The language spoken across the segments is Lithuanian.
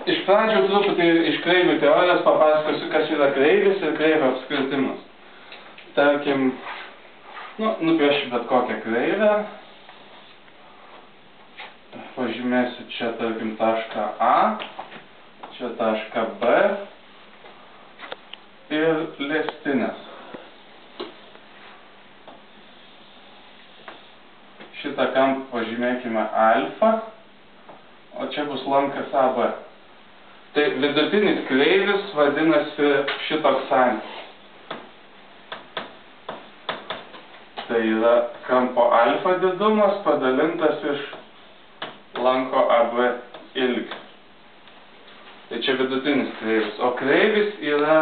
Iš pradžių truputį iš kreivių teorijos papasakosiu, kas yra kreivis ir kreivio apskritimas. Tarkim, nupiešiu bet kokią kreivę. Pažymėsiu čia, tarkim, tašką A, čia tašką B ir liestinės. Šitą kampą pažymėkime alfa, o čia bus lankas AB. Tai vidutinis kreivis vadinasi šitoks santykis. Tai yra kampo alfa didumas padalintas iš lanko AB ilgio. Tai čia vidutinis kreivis. O kreivis yra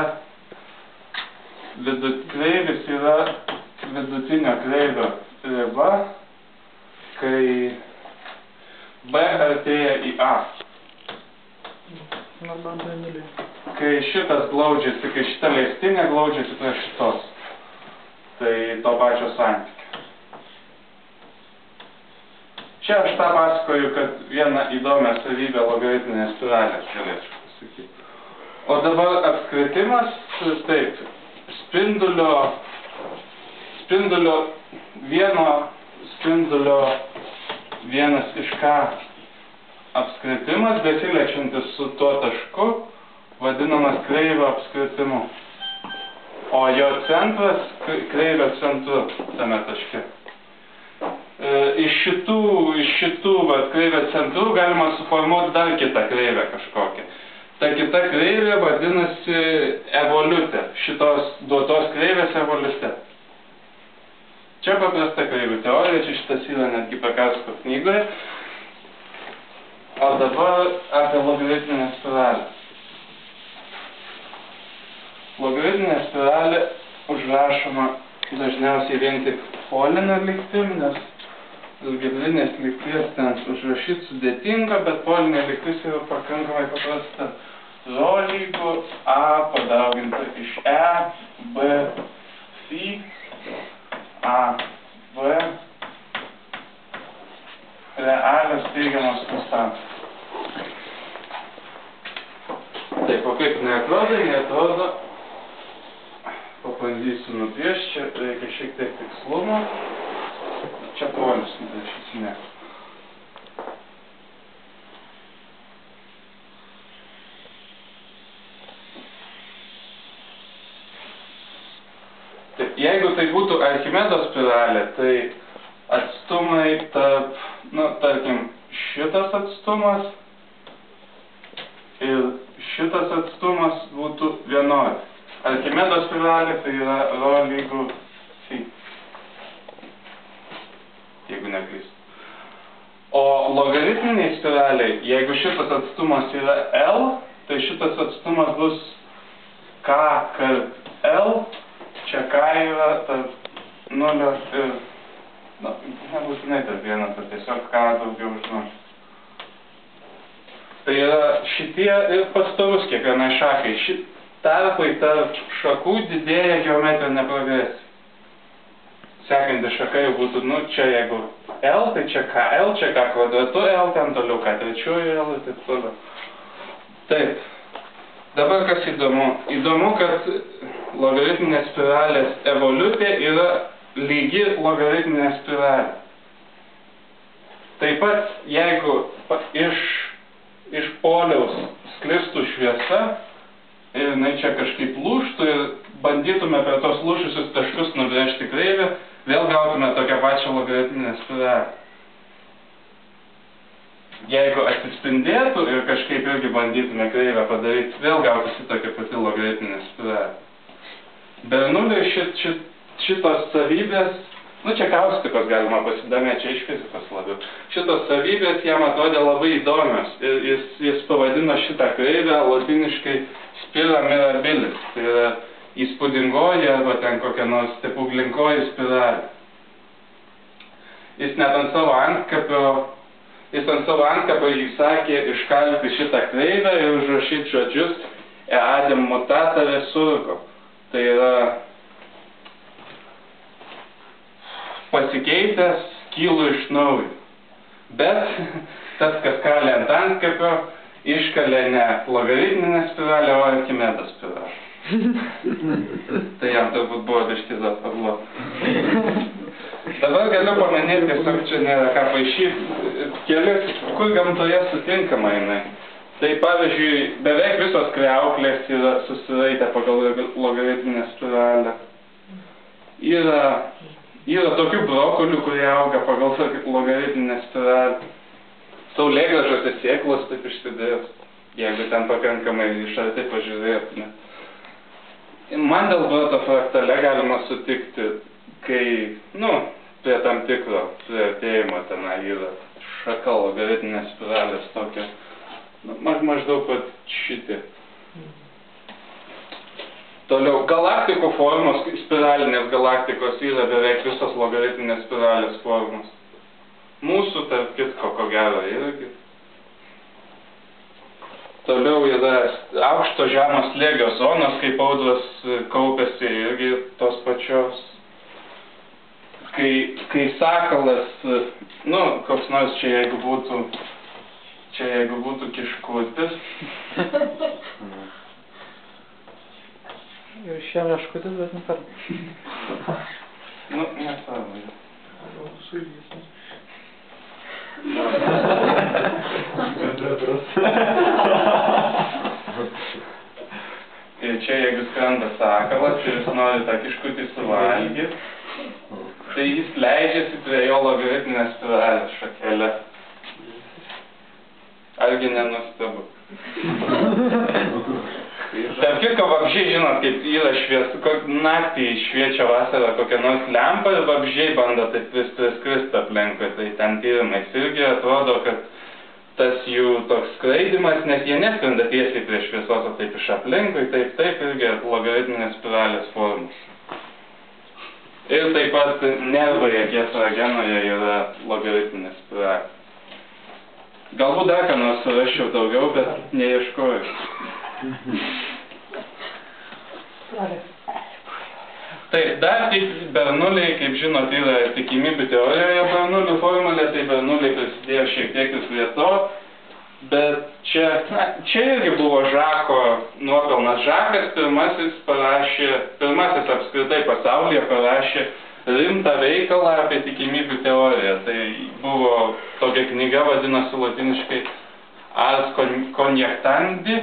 vidutinio kreivio riba, kai B artėja į A. Kai šitas glaudžiasi, kai šita liestinė glaudžiasi prie šitos. Tai to pačio santykio. Čia aš tą pasakoju, kad vieną įdomią savybę logaritminės spiralės galėčiau pasakyti. O dabar apskritimas, taip, vienas iš K apskritimas, besiliečiantis su tuo tašku, vadinamas kreivio apskritimu. O jo centras kreivio centru tame taške. Iš šitų kreivio centrų galima suformuoti dar kitą kreivę kažkokią. Ta kita kreivė vadinasi evolutė, šitos duotos kreivės evolutė. Čia paprasta kreivių teorija, čia šitas yra netgi Pekarsko knygoje. O dabar apie logaritminę spiralę. Logaritminė spiralė užrašoma dažniausiai vien tik poline lygtim, nes algebrinės lygties ten užrašyti sudėtinga, bet polinė lygtis yra pakankamai paprasta. Rho lygu A padauginta iš E, B, Phi, A, B, realios teigiamos konstantos. Taip, o kaip neatrodo, pabandysiu nupiešti, čia reikia šiek tiek tikslumo. Čia polius nupiešyti, ne. Taip, jeigu tai būtų Archimedo spiralė, tai atstumai tarp, tarkim, šitas atstumas ir šitas atstumas būtų vienodi. Archimedo spiralė tai yra Rho lygu Phi, jeigu neklystu. O logaritminiai spiraliai, jeigu šitas atstumas yra L, tai šitas atstumas bus K kart L, čia K yra tarp 0 ir nebūtinai tarp vienas, ar tiesiog K daugiau už 0. Tai yra šitie ir pastovus kiekvienai šakai. Tarpai tarp šakų didėja geometrinė progresija. Sekanti šaka jau būtų, čia jeigu L, tai čia KL, čia K kvadratu L, ten toliau K trečiuoju L ir taip toliau. Taip. Dabar kas įdomu? Įdomu, kad logaritminės spiralės evolutė yra lygi logaritminė spiralė. Taip pat, jeigu iš poliaus sklistų šviesa ir jinai čia kažkaip lūžtų ir bandytume per tos lūžusius taškus nubrėžti kreivę, vėl gautume tokią pačią logaritminę spiralę. Jeigu atsispindėtų ir kažkaip irgi bandytume kreivę padaryti, vėl gautųsi tokia pati logaritminė spiralė. Bernoulliui šitos savybės, čia kaustikos galima pasidomėti, čia iš fizikos labiau. Šitos savybės jam atrodė labai įdomios ir jis pavadino šitą kreivę latiniškai spira mirabilis. Tai yra įspūdingoji arba ten kokia nors stebuklingoji spiralė. Jis net ant savo antkapio įsakė iškalti šitą kreivę ir užrašyti žodžius eadem mutata resurgo. Tai yra pasikeitęs kylu iš naujo. Bet tas, kas kalė ant antkapio, iškalė ne logaritminę spiralę, o Archimedo spiralę. Tai jam turbūt buvo biškis atpagluota. Dabar galiu paminėti, tiesiog čia nėra ką paišyti, kelias, kur gamtoje sutinkama jinai. Tai pavyzdžiui, beveik visos kriauklės yra susiraitę pagal logaritminę spiralę. Yra tokių brokolių, kurie auga pagal logaritminę spiralę. Saulėgrąžose sėklos taip išsidės, jeigu ten pakankamai iš arti pažiūrėtume. Man dėl broto fraktale galima sutikti, kai, prie tam tikro priartėjimo tenai yra šaka logaritminės spiralės tokia, maždaug pat šitie. Toliau, galaktikų formos, spiralinės galaktikos yra beveik visos logaritminės spiralės formos. Mūsų, tarp kitko, ko gero, irgi. Toliau yra aukšto žemo slėgio zonos, kaip audros kaupiasi irgi tos pačios. Kai sakalas, koks nors čia jeigu būtų kiškutis. Ir šiam meškutis, bet ne per. Nesvarbu. Sužysnis. Ir čia jeigu skrenda sakalas ir jis nori tą kiškutį suvalgyti, tai jis leidžiasi prie jo logaritminės spiralės šakelę. Argi nenustabu. Tarp kitko, vabzdžiai, žinot, kaip yra naktį šviečia vasarą kokią nors lempą ir vabzdžiai bando taip vis priskrist aplinkui, tai ten tyrimais irgi atrodo, kad tas jų toks skraidimas, nes jie neskrenda tiesiai prie šviesos, o taip iš aplinkui, taip irgi logaritminės spiralės formos. Ir taip pat nervai akies ragenoje yra logaritminės spiralės. Galbūt dar ką nors surasčiau daugiau, bet neieškoju. Taip, dar tik Bernoulliai, kaip žinot, yra tikimybių teorijoje Bernoullių formulė, tai Bernoulliai prisidėjo šiek tiek prie to, bet čia irgi buvo Žako nuopelnas. Žakas pirmasis apskritai pasaulyje parašė rimtą veikalą apie tikimybių teoriją. Tai buvo tokia knyga, vadinosi latiniškai Ars Conjectandi,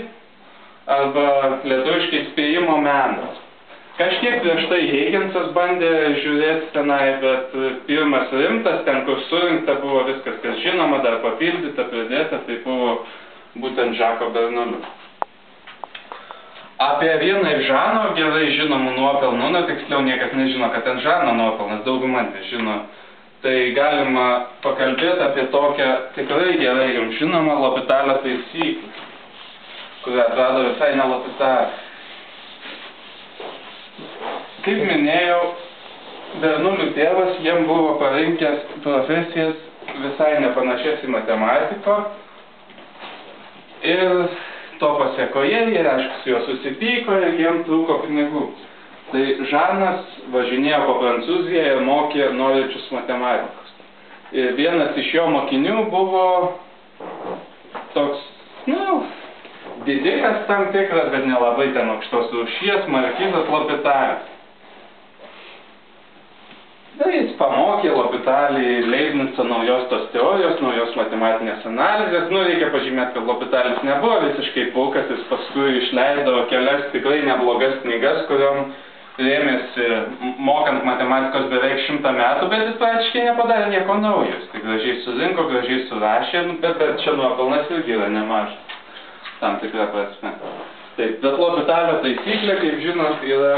arba lietuviškai spėjimo menas. Kažkiek prieš tai Heigensas bandė žiūrėti tenai, bet pirmas rimtas, ten kur surinkta buvo viskas, kas žinoma, dar papildyta, pridėta, tai buvo būtent Žako Bernoullių. Apie vieną iš Žano gerai žinomų nuopelnų, tiksliau niekas nežino, kad ten Žano nuopelnas, dauguma nežino. Tai galima pakalbėti apie tokią tikrai gerai jums žinomą L'Hopitalio taisyklę, kurią atrado visai ne L'Hopitalio. Kaip minėjau, Bernoullių tėvas jiem buvo parinkęs profesijas visai nepanašias į matematiko ir to pasiekoje jie, aišku, su juo susipyko ir jiem trūko pinigų. Tai Žanas važinėjo po Prancūziją ir mokė norinčius matematikos. Ir vienas iš jo mokinių buvo toks, didikas tam tikras, bet nelabai ten aukštos rūšies, markizas L'Hopitalis. Jis pamokė L'Hopitalį Leibnico naujos tos teorijos, naujos matematinės analizės. Reikia pažymėti, kad L'Hopitalis nebuvo visiškai pulkas, jis paskui išleido kelias tikrai neblogas knygas, kuriom rėmėsi mokant matematikos beveik 100 metų, bet jis praktiškai nepadarė nieko naujo. Jis tai gražiai surinko, gražiai surašė, bet čia nuopelnas irgi yra nemažas, tam tikrą prasme. Taip, bet L'Hopitalio taisyklė, kaip žinot, yra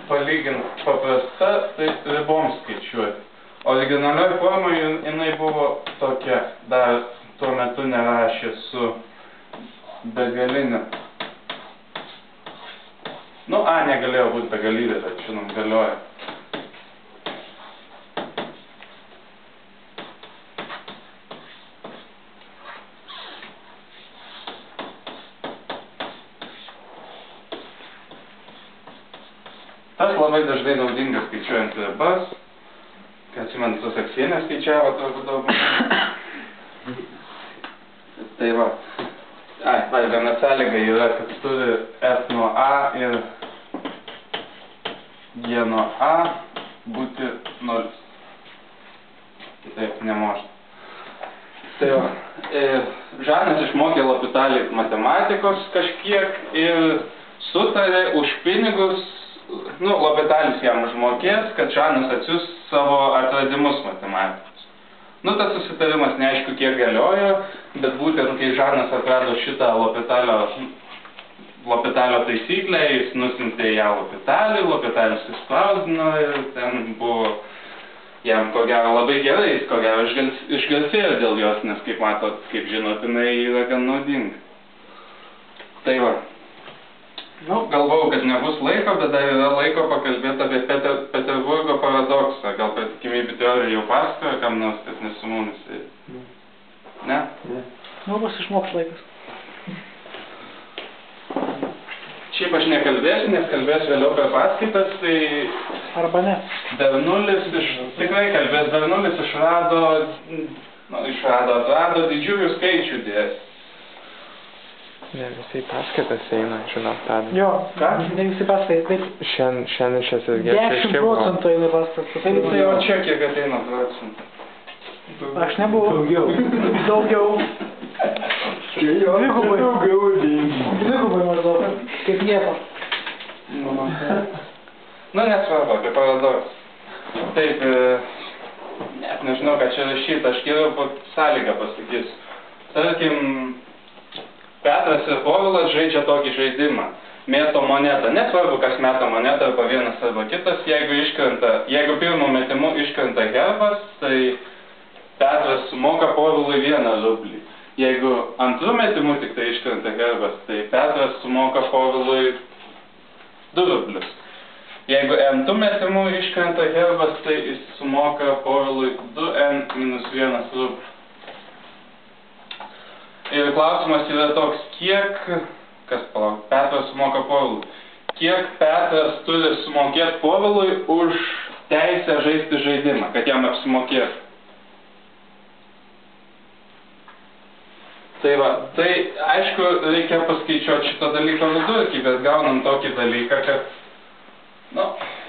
palygint paprasta, taip ribom skaičiuoti. Originalioje formoje jinai buvo tokia, dar tuo metu nerašė su begaliniu. Negalėjo būti begalybė, bet žinom, galioja. Tas labai dažnai naudingas skaičiuojant ribas, kai atsimenu, su Saksienė skaičiavo turbūt daug. Tai va. dar viena sąlyga yra, kad turi S nuo A ir G nuo A būti 0. Kitaip nemožna. Tai va, Žanas išmokė L'Hopitalį matematikos kažkiek ir sutarė už pinigus, L'Hopitalis jam užmokės, kad Žanas atsiųs savo atradimus matematikos. Tas susitarimas neaišku kiek galiojo, bet būtent kai Žanas atrado šitą L'Hopitalio taisyklę, jis nusintė ją L'Hopitalis išspausdino ir ten buvo jam ko gero labai gerai, jis ko gero išgarsėjo dėl jos, nes kaip matot, kaip žinot, jinai yra gan naudinga. Tai va. Galvojau, kad nebus laiko, bet dar yra laiko pakalbėti apie Peterburgo paradoksą. Gal patikimybių teoriją jau pasakojo, kam nors, kad nesu mumis. Ne? Bus išmoks laikas. Šiaip aš nekalbėsiu, nes kalbėsiu vėliau per paskaitas, tai... Arba ne. Bernulis tikrai kalbės, Bernulis atrado didžiųjų skaičių dėsnį. Ne, visi paskaitas eina, žinot, Tadai. Jo, ne visi paskaitai, bet... Šiandien šias ilgės 10% eina paskaitas. Tai o čia kiek ateina procentų? Aš nebuvau. Daugiau. Dvigubai maždaug, kaip nieko. Nesvarbu, apie paradoksą. Taip, net nežinau, ką čia rašyti, aš geriau sąlygą pasakysiu. Tarkim, Petras ir Povilas žaidžia tokį žaidimą. Mėto monetą. Nesvarbu, kas meta monetą, arba vienas arba kitas. Jeigu pirmu metimu iškrenta herbas, tai Petras sumoka Povilui 1 rublį. Jeigu antru metimu tik tai iškrenta herbas, tai Petras sumoka Povilui 2 rublius. Jeigu n-tų metimu iškrenta herbas, tai jis sumoka Povilui 2n minus 1 rublį. Ir klausimas yra toks, Petras sumoka Povilui, kiek Petras turi sumokėti Povilui už teisę žaisti žaidimą, kad jam apsimokėtų. Tai va, tai aišku, reikia paskaičiuoti šitą dalyką vidurkį, bet gaunam tokį dalyką, kad,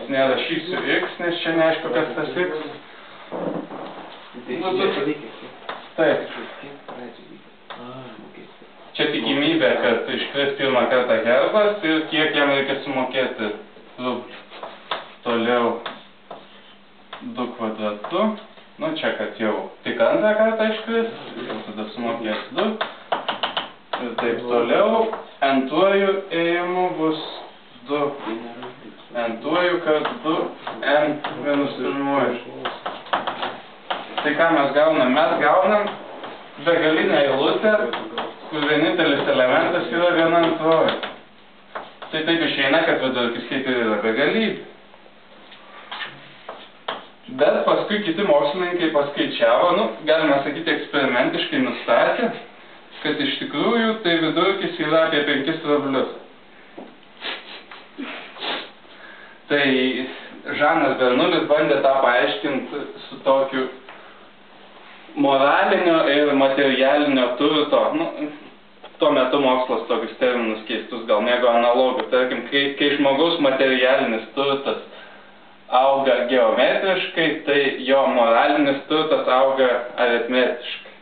nerašysiu x, nes čia neaišku, kas tas x. Taip. Čia tikimybė, kad iškris pirmą kartą herbas ir kiek jam reikia sumokėti rublių. Toliau 2 kvadratu. Čia, kad jau tik antrą kartą iškris, jau tada sumokės 2. Ir taip toliau, n-tuoju ėjimu bus 2. N-tuoju kart 2, n minus 1. Tai ką mes gaunam? Mes gaunam begalinę eilutę, kur vienintelis elementas yra 1/2. Tai taip išeina, kad vidurkis kaip ir yra begalybė. Bet paskui kiti mokslininkai paskaičiavo, galima sakyti, eksperimentiškai nustatė, kad iš tikrųjų tai vidurkis yra apie 5 rublius. Tai Žanas Bernulis bandė tą paaiškinti su tokiu moralinio ir materialinio turto, tuo metu mokslas tokius terminus keistus gal mėgo analogų, tarkim, kai žmogaus materialinis turtas auga geometriškai, tai jo moralinis turtas auga aritmetiškai.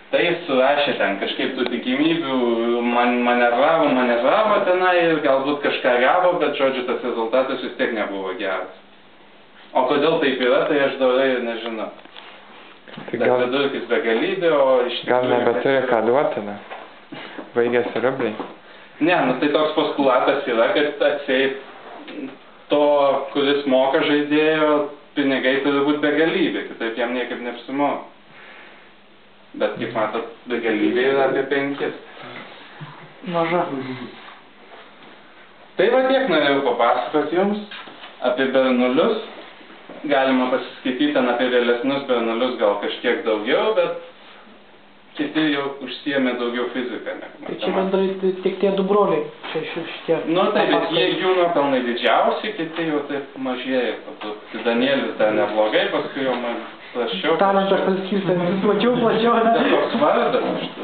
Tai jis surašė ten kažkaip tų tikimybių, manevravo tenai ir galbūt kažką gavo, bet žodžiu tas rezultatas vis tiek nebuvo geras. O kodėl taip yra, tai aš dorai ir nežinau. Bet vidurkis begalybė, o iš tikrųjų... Gal nebeturi ką duoti, ne? Baigėsi rubliai. Ne, tai toks postulatas yra, kad atseit to, kuris moka žaidėjo, pinigai turi būti begalybė, kitaip jam niekaip neapsimoka. Bet, kaip matot, begalybė yra apie 5. Maža. Tai va tiek norėjau papasakoti jums apie Bernulius. Galima pasiskaityti ten apie vėlesnius Bernulius gal kažkiek daugiau, bet kiti jau užsiėmė daugiau fiziką. Tai čia bendrai tik tie 2 broliai. Šitie. Taip, bet jų nuopelnai didžiausi, kiti jau taip mažėja. Danielius dar neblogai, paskui jau man praščiau. Talentas paskirtas plačiau, ne? Toks vardas iš tų.